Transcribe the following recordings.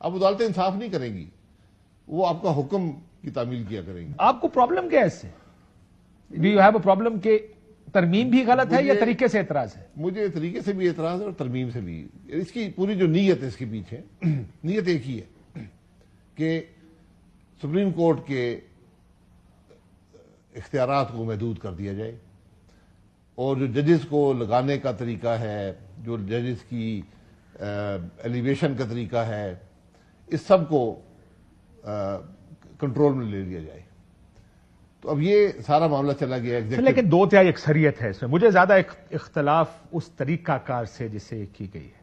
اب عدالتیں انصاف نہیں کریں گی، وہ آپ کا حکم کی تعمیل کیا کریں گی. آپ کو پرابلم کیا ہے اس سے؟ Do you have a problem کہ ترمیم بھی غلط ہے یا طریقے سے اعتراض ہے؟ مجھے طریقے سے بھی اعتراض ہے اور ترمیم سے بھی. اس کی پوری جو نیت ہے اس کے پیچھے، نیت ایک ہی ہے کہ سپریم کورٹ کے اختیارات کو محدود کر دیا جائے، اور جو ججز کو لگانے کا طریقہ ہے، جو ججز کی ایلیویشن کا طریقہ ہے، اس سب کو کنٹرول میں لے لیا جائے. تو اب یہ سارا معاملہ چلا گیا لیکن 2/3 اکثریت ہے اس میں. مجھے زیادہ اختلاف اس طریقہ کار سے جسے کی گئی ہے،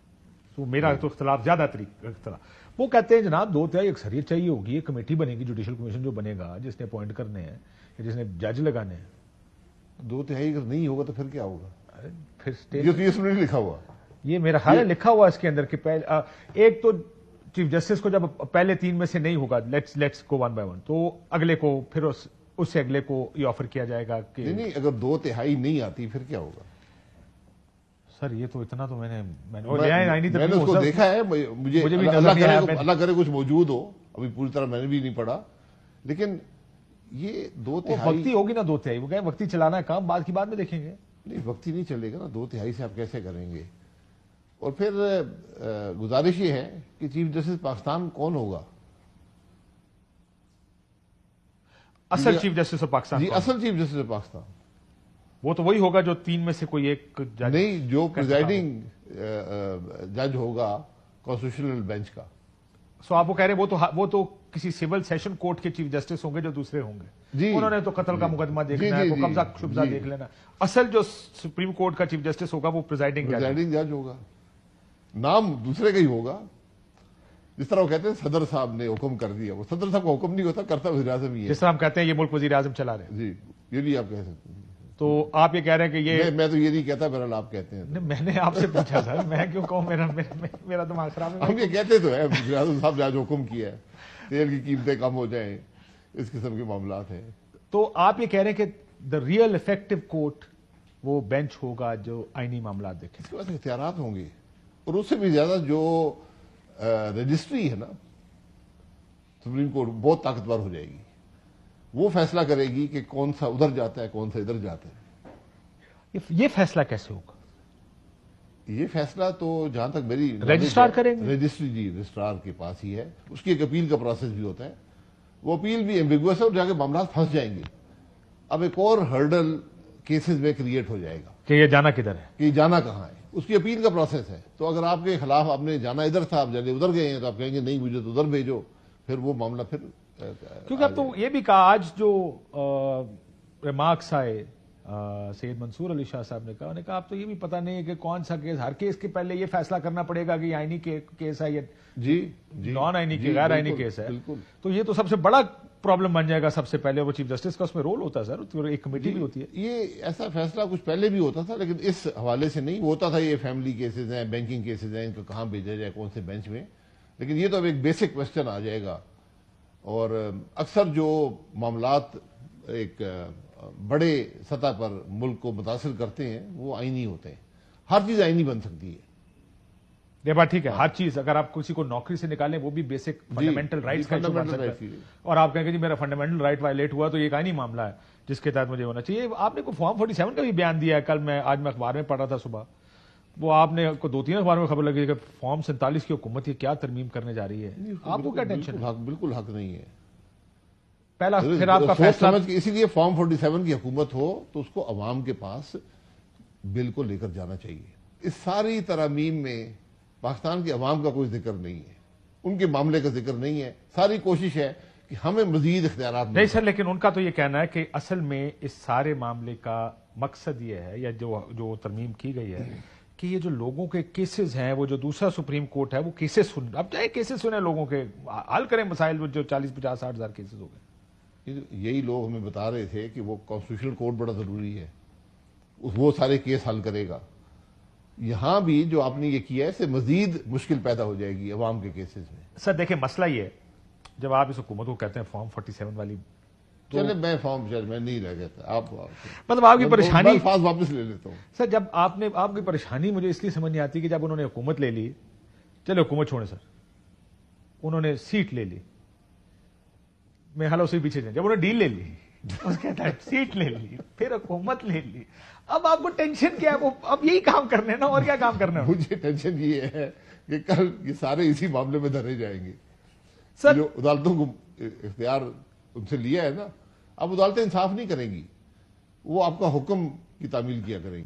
تو میرا تو اختلاف زیادہ اختلاف. وہ کہتے ہیں جناب 2/3 اکثریت چاہیے ہوگی، ایک کمیٹی بنے گی، جوڈیشل کمیشن جو بنے گا، جس نے اپوائنٹ کرنے ہیں یا جس نے جج لگانے ہیں. 2/3 اگر نہیں ہوگا تو پھر کیا ہوگا؟ پھر یہ اس میں نہیں لکھا ہوا. یہ میرا خیال ہے لکھا ہوا اس کے اندر کہ ایک تو چیف جسٹس کو جب پہلے 3 میں سے نہیں ہوگا، لیٹس گو 1 by 1، تو اگلے کو پھر اس سے اگلے کو یہ آفر کیا جائے گا کہ نہیں، اگر 2/3 نہیں آتی پھر کیا ہوگا؟ سر یہ تو اتنا تو میں نے اس کو دیکھا ہے. مجھے اللہ کرے کچھ موجود ہو، ابھی پوری طرح میں نے بھی نہیں پڑھا، لیکن یہ 2/3 وقتی ہوگی نا 2/3. وہ کہیں وقتی چلانا ہے کام، بعد کی بعد میں دیکھیں گے. نہیں، وقتی نہیں چلے گا نا. 2/3 سے آپ کیسے کریں گے؟ اور پھر گزارش یہ ہے کہ چیف جسٹس پاکستان کون ہوگا؟ اصل چیف جسٹس آف پاکستان؟ جی، اصل چیف جسٹس آف پاکستان وہ تو وہی ہوگا جو 3 میں سے کوئی ایک جج. نہیں، جو پریزائڈنگ جج ہوگا کانسٹیٹیوشنل بینچ کا. سو آپ وہ کہہ رہے ہیں وہ تو کسی سول سیشن کورٹ کے چیف جسٹس ہوں گے جو دوسرے ہوں گے. جی، انہوں نے تو قتل کا مقدمہ دیکھنا ہے، کوئی قبضہ شبزہ دیکھ لینا. اصل جو سپریم کورٹ کا چیف جسٹس ہوگا وہ پریزائڈنگ جج ہوگا. نام دوسرے کا ہی ہوگا. جس طرح وہ کہتے ہیں صدر صاحب نے حکم کر دیا، وہ صدر صاحب کا حکم نہیں ہوتا، کرتا وزیر اعظم ہی ہے. جس طرح ہم کہتے ہیں یہ ملک وزیر اعظم چلا رہے ہیں. جی، یہ بھی آپ کہہ سکتے ہیں. تو آپ یہ کہہ رہے ہیں کہ یہ میں تو یہ نہیں کہتا، بہرحال آپ کہتے ہیں. میں نے آپ سے پوچھا سر، میں کیوں کہوں؟ میرا دماغ خراب ہے. ہم یہ کہتے تو ہے وزیر اعظم صاحب نے آج حکم کیا ہے تیل کی قیمتیں کم ہو جائیں، اس قسم کے معاملات ہیں. تو آپ یہ کہہ رہے ہیں کہ دا ریئل افیکٹو کورٹ وہ بینچ ہوگا جو آئینی معاملات دیکھے. اس کے بعد اختیارات ہوں گے، اور اس سے بھی زیادہ جو رجسٹری ہے نا سپریم کورٹ، بہت طاقتور ہو جائے گی. وہ فیصلہ کرے گی کہ کون سا ادھر جاتا ہے، کون سا ادھر جاتا ہے. یہ فیصلہ کیسے ہوگا؟ یہ فیصلہ تو جہاں تک میری رجسٹرار کریں گے. رجسٹری جی رجسٹرار کے پاس ہی ہے. اس کی ایک اپیل کا پروسیس بھی ہوتا ہے. وہ اپیل بھی ایمبیگوس ہے اور جا کے معاملات پھنس جائیں گے. اب ایک اور ہرڈل کیسز میں کریٹ ہو جائے گا کہ یہ جانا کدھر ہے، کہ یہ جانا کہاں ہے. اس کی اپیل کا پروسیس ہے. تو اگر آپ کے خلاف آپ نے جانا ادھر تھا، آپ جانے ادھر گئے ہیں، تو آپ کہیں گے نہیں مجھے تو ادھر بھیجو. پھر وہ معاملہ پھر کیونکہ اب تو یہ بھی کہا آج جو ریمارکس آئے سید منصور علی شاہ صاحب نے کہا اب تو یہ بھی پتہ نہیں ہے کہ کون سا کیس، ہر کیس کے پہلے یہ فیصلہ کرنا پڑے گا کہ یہ آئینی کیس ہے یا نان آئینی کی غیر آئینی کیس ہے. تو یہ تو سب سے بڑا پرابلم بن جائے گا سب سے پہلے. وہ چیف جسٹس کا اس میں رول ہوتا ہے سر، ایک کمیٹی بھی ہوتی ہے. یہ ایسا فیصلہ کچھ پہلے بھی ہوتا تھا، لیکن اس حوالے سے نہیں ہوتا تھا. یہ فیملی کیسز ہیں، بینکنگ کیسز ہیں، ان کو کہاں بھیجا جائے، کون سے بینچ میں. لیکن یہ تو اب ایک بیسک کوشچن آ جائے گا. اور اکثر جو معاملات ایک بڑے سطح پر ملک کو متاثر کرتے ہیں وہ آئینی ہوتے ہیں. ہر چیز آئینی بن سکتی ہے. یہ بات ٹھیک ہے، ہر چیز اگر آپ کسی کو نوکری سے نکالیں وہ بھی بیسک فنڈامنٹل رائٹس کا ایشو بن سکتا ہے. اور آپ کہیں گے جی میرا فنڈامنٹل رائٹ وائلیٹ ہوا تو یہ آئینی معاملہ ہے جس کے تحت مجھے ہونا چاہیے. آپ نے کوئی فارم 47 کا بھی بیان دیا ہے. آج میں اخبار میں پڑھ رہا تھا صبح، وہ آپ نے کو 2-3 اخبار میں خبر لگی کہ فارم 47 کی حکومت یہ کیا ترمیم کرنے جا رہی ہے. آپ کو کیا ٹینشن ہے؟ بالکل حق نہیں ہے. پہلا پھر آپ کا فیصلہ اسی لیے فارم 47 کی حکومت ہو تو اس کو عوام کے پاس بل کو لے کر جانا چاہیے. اس ساری ترامیم میں پاکستان کے عوام کا کوئی ذکر نہیں ہے، ان کے معاملے کا ذکر نہیں ہے. ساری کوشش ہے کہ ہمیں مزید اختیارات نہیں سر، لیکن ان کا تو یہ کہنا ہے کہ اصل میں اس سارے معاملے کا مقصد یہ ہے، یا جو ترمیم کی گئی ہے، کہ یہ جو لوگوں کے کیسز ہیں، وہ جو دوسرا سپریم کورٹ ہے وہ کیسز سن، اب چاہے کیسز سنیں، لوگوں کے حل کریں مسائل جو 40-50-60 ہزار کیسز ہو گئے. یہی لوگ ہمیں بتا رہے تھے کہ وہ کانسٹیٹیوشنل کورٹ بڑا ضروری ہے، وہ سارے کیس حل کرے گا. یہاں بھی جو آپ نے یہ کیا ہے اس سے مزید مشکل پیدا ہو جائے گی عوام کے کیسز میں. سر دیکھیں مسئلہ یہ ہے، جب آپ اس حکومت کو کہتے ہیں فارم 47 والی، چلے میں فارم میں نہیں رہ گیا، آپ مطلب آپ کی پریشانی الفاظ واپس لے لیتا ہوں. سر جب آپ کی پریشانی مجھے اس لیے سمجھ نہیں آتی کہ جب انہوں نے حکومت لے لی، چلے حکومت چھوڑیں سر، انہوں نے سیٹ لے لی. میں حال اسی پیچھے جب انہوں نے ڈیل لے لی, اس کہتا ہے سیٹ لے لی, پھر حکومت لے لی. اب آپ کو ٹینشن کیا ہے؟ وہ اب یہی کام کرنے نا, اور کیا کام کرنا ہے؟ مجھے ٹینشن یہ ہے کہ کل یہ سارے اسی معاملے میں دھرے جائیں گے. سر جو عدالتوں کو اختیار ان سے لیا ہے نا, اب عدالتیں انصاف نہیں کریں گی, وہ آپ کا حکم کی تعمیل کیا کریں گی.